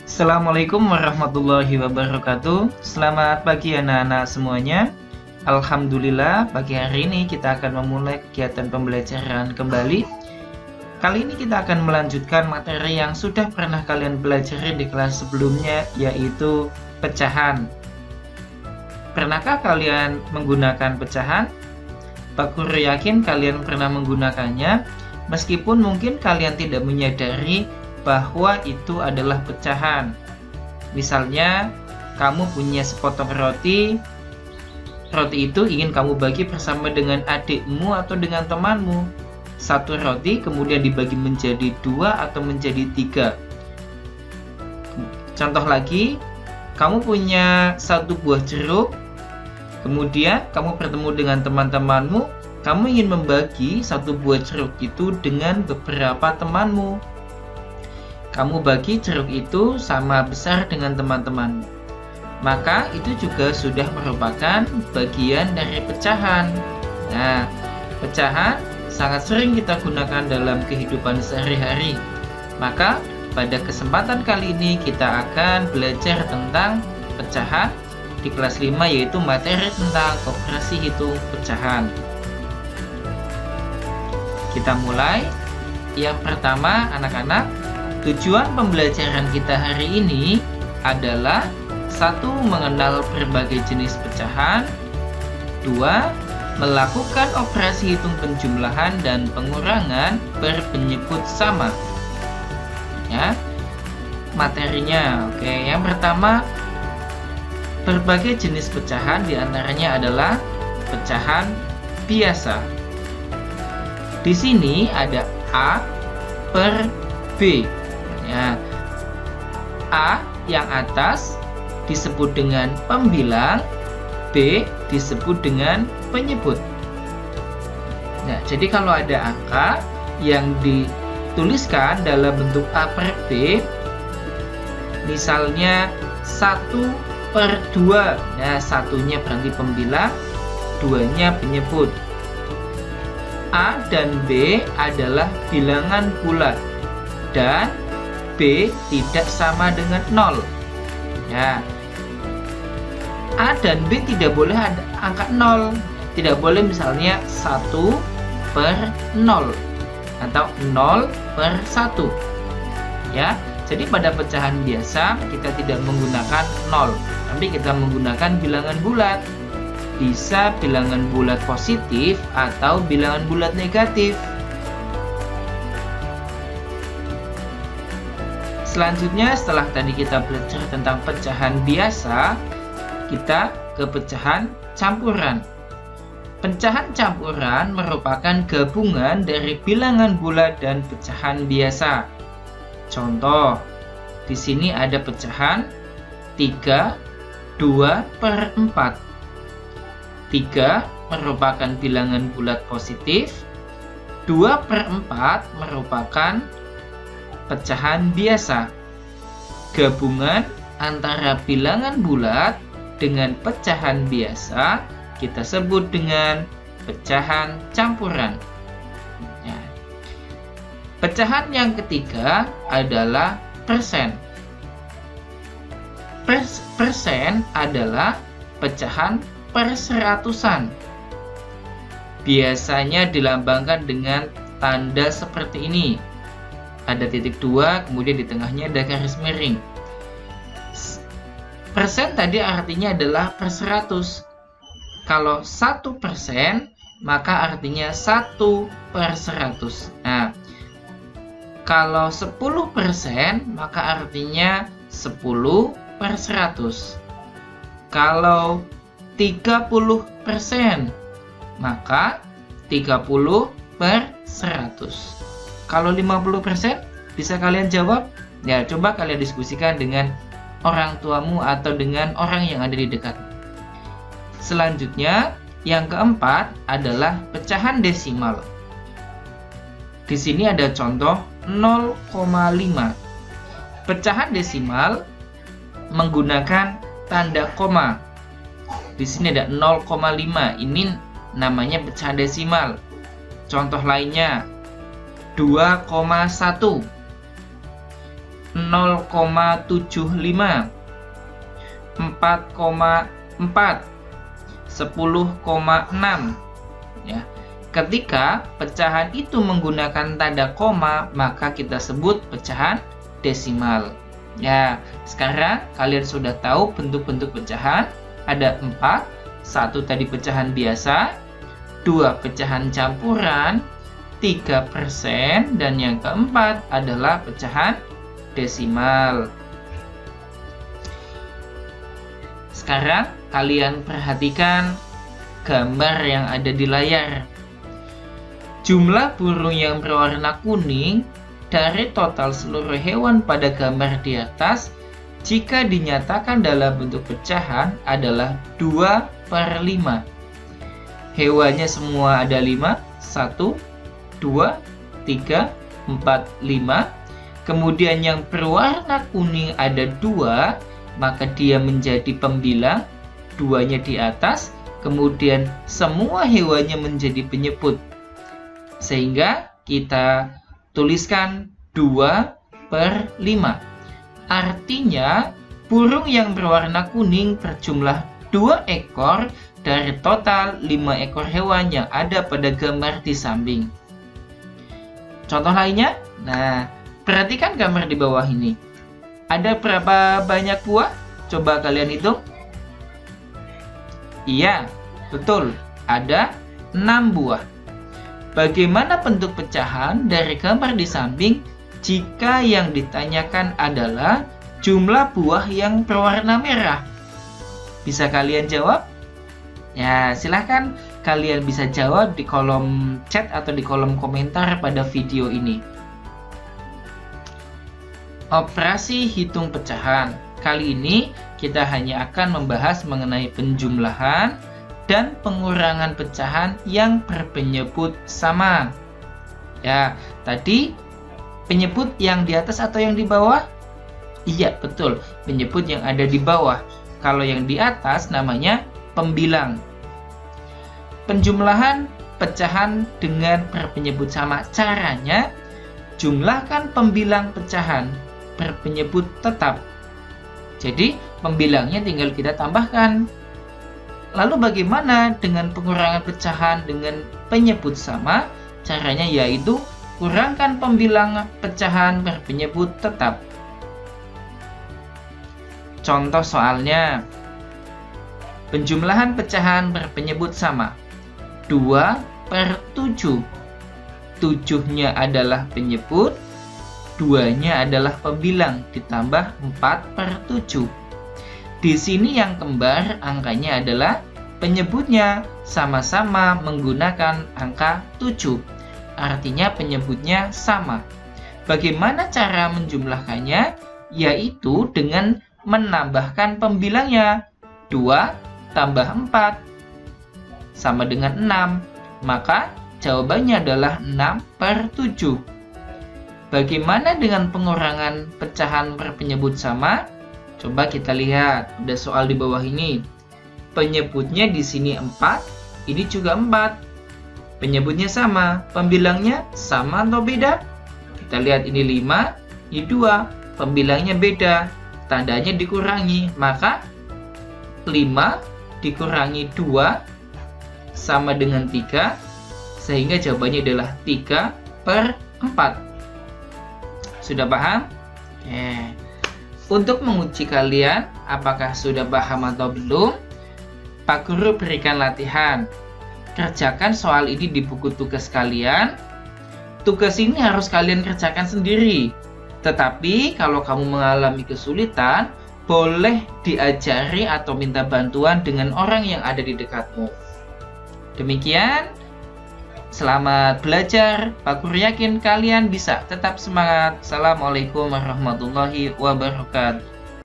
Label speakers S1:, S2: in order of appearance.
S1: Assalamualaikum warahmatullahi wabarakatuh. Selamat pagi anak-anak semuanya. Alhamdulillah, pagi hari ini kita akan memulai kegiatan pembelajaran kembali. Kali ini kita akan melanjutkan materi yang sudah pernah kalian pelajari di kelas sebelumnya, yaitu pecahan. Pernahkah kalian menggunakan pecahan? Pak Guru yakin kalian pernah menggunakannya, meskipun mungkin kalian tidak menyadari bahwa itu adalah pecahan. Misalnya, kamu punya sepotong roti. Roti itu ingin kamu bagi bersama dengan adikmu atau dengan temanmu. Satu roti kemudian dibagi menjadi 2 atau menjadi 3. Contoh lagi, kamu punya satu buah jeruk. Kemudian kamu bertemu dengan teman-temanmu. Kamu ingin membagi satu buah jeruk itu dengan beberapa temanmu. Kamu bagi jeruk itu sama besar dengan teman-temanmu. Maka itu juga sudah merupakan bagian dari pecahan. Nah, pecahan sangat sering kita gunakan dalam kehidupan sehari-hari. Maka pada kesempatan kali ini kita akan belajar tentang pecahan di kelas 5, yaitu materi tentang operasi hitung pecahan. Kita mulai. Yang pertama, anak-anak, tujuan pembelajaran kita hari ini adalah 1. Mengenal berbagai jenis pecahan. 2. Melakukan operasi hitung penjumlahan dan pengurangan berpenyebut sama. Ya, materinya. Oke, yang pertama, berbagai jenis pecahan diantaranya adalah pecahan biasa. Di sini ada A per B. Ya. A yang atas disebut dengan pembilang, B disebut dengan penyebut. Nah, jadi kalau ada angka yang dituliskan dalam bentuk A per B, misalnya 1/2. Nah, satunya berarti pembilang, 2-nya penyebut. A dan B adalah bilangan bulat dan B tidak sama dengan 0. Ya. A dan B tidak boleh ada angka 0. Tidak boleh misalnya 1/0 atau 0/1. Ya. Jadi pada pecahan biasa kita tidak menggunakan 0, tapi kita menggunakan bilangan bulat. Bisa bilangan bulat positif atau bilangan bulat negatif. Selanjutnya, setelah tadi kita belajar tentang pecahan biasa, kita ke pecahan campuran. Pecahan campuran merupakan gabungan dari bilangan bulat dan pecahan biasa. Contoh, di sini ada pecahan 3/2/4. 3 merupakan bilangan bulat positif, 2/4 merupakan pecahan biasa. Gabungan antara bilangan bulat dengan pecahan biasa kita sebut dengan pecahan campuran. Ya. Pecahan yang ketiga adalah persen. Persen adalah pecahan perseratusan. Biasanya dilambangkan dengan tanda seperti ini. Ada titik 2, kemudian di tengahnya ada garis miring. Persen tadi artinya adalah per 100. Kalau 1%, maka artinya 1/100. Nah, kalau 10%, maka artinya 10/100. Kalau 30%, maka 30/100. Kalau 50%, bisa kalian jawab? Ya, coba kalian diskusikan dengan orang tuamu atau dengan orang yang ada di dekat. Selanjutnya, yang keempat adalah pecahan desimal. Di sini ada contoh 0,5. Pecahan desimal menggunakan tanda koma. Di sini ada 0,5. Ini namanya pecahan desimal. Contoh lainnya 2,1. 0,75, 4,4, 10,6. Ya. Ketika pecahan itu menggunakan tanda koma, maka kita sebut pecahan desimal. Ya, sekarang kalian sudah tahu bentuk-bentuk pecahan. Ada 4, 1 tadi pecahan biasa, 2 pecahan campuran, 3%, dan yang keempat adalah pecahan desimal. Sekarang kalian perhatikan gambar yang ada di layar. Jumlah burung yang berwarna kuning dari total seluruh hewan pada gambar di atas jika dinyatakan dalam bentuk pecahan adalah 2/5. Hewannya semua ada 5, 1, 2, 3, 4, 5. Kemudian yang berwarna kuning ada 2, maka dia menjadi pembilang, 2-nya di atas, kemudian semua hewannya menjadi penyebut. Sehingga kita tuliskan 2/5. Artinya, burung yang berwarna kuning berjumlah 2 ekor dari total 5 ekor hewan yang ada pada gambar di samping. Contoh lainnya, nah, perhatikan gambar di bawah ini. Ada berapa banyak buah? Coba kalian hitung. Iya, betul. Ada 6 buah. Bagaimana bentuk pecahan dari gambar di samping jika yang ditanyakan adalah jumlah buah yang berwarna merah? Bisa kalian jawab? Ya, silahkan kalian bisa jawab di kolom chat atau di kolom komentar pada video ini. Operasi hitung pecahan. Kali ini kita hanya akan membahas mengenai penjumlahan dan pengurangan pecahan yang berpenyebut sama. Ya, tadi penyebut yang di atas atau yang di bawah? Iya, betul. Penyebut yang ada di bawah. Kalau yang di atas namanya pembilang. Penjumlahan pecahan dengan berpenyebut sama. Caranya, jumlahkan pembilang pecahan berpenyebut tetap. Jadi, pembilangnya tinggal kita tambahkan. Lalu bagaimana dengan pengurangan pecahan dengan penyebut sama? Caranya yaitu kurangkan pembilang pecahan berpenyebut tetap. Contoh soalnya, penjumlahan pecahan berpenyebut sama. 2/7. 7-nya adalah penyebut, 2-nya adalah pembilang, ditambah 4/7. Di sini yang kembar angkanya adalah penyebutnya, sama-sama menggunakan angka 7. Artinya penyebutnya sama. Bagaimana cara menjumlahkannya? Yaitu dengan menambahkan pembilangnya. 2 tambah 4 sama dengan 6. Maka jawabannya adalah 6/7. Bagaimana dengan pengurangan pecahan berpenyebut sama? Coba kita lihat, ada soal di bawah ini. Penyebutnya di sini 4, ini juga 4. Penyebutnya sama, pembilangnya sama atau beda? Kita lihat ini 5, ini 2, pembilangnya beda, tandanya dikurangi. Maka 5 dikurangi 2 sama dengan 3, sehingga jawabannya adalah 3/4. Sudah paham? Oke. Untuk menguji kalian apakah sudah paham atau belum, Pak Guru berikan latihan. Kerjakan soal ini di buku tugas kalian. Tugas ini harus kalian kerjakan sendiri. Tetapi kalau kamu mengalami kesulitan, boleh diajari atau minta bantuan dengan orang yang ada di dekatmu. Demikian. Selamat belajar. Pak Guru yakin kalian bisa tetap semangat. Assalamualaikum warahmatullahi wabarakatuh.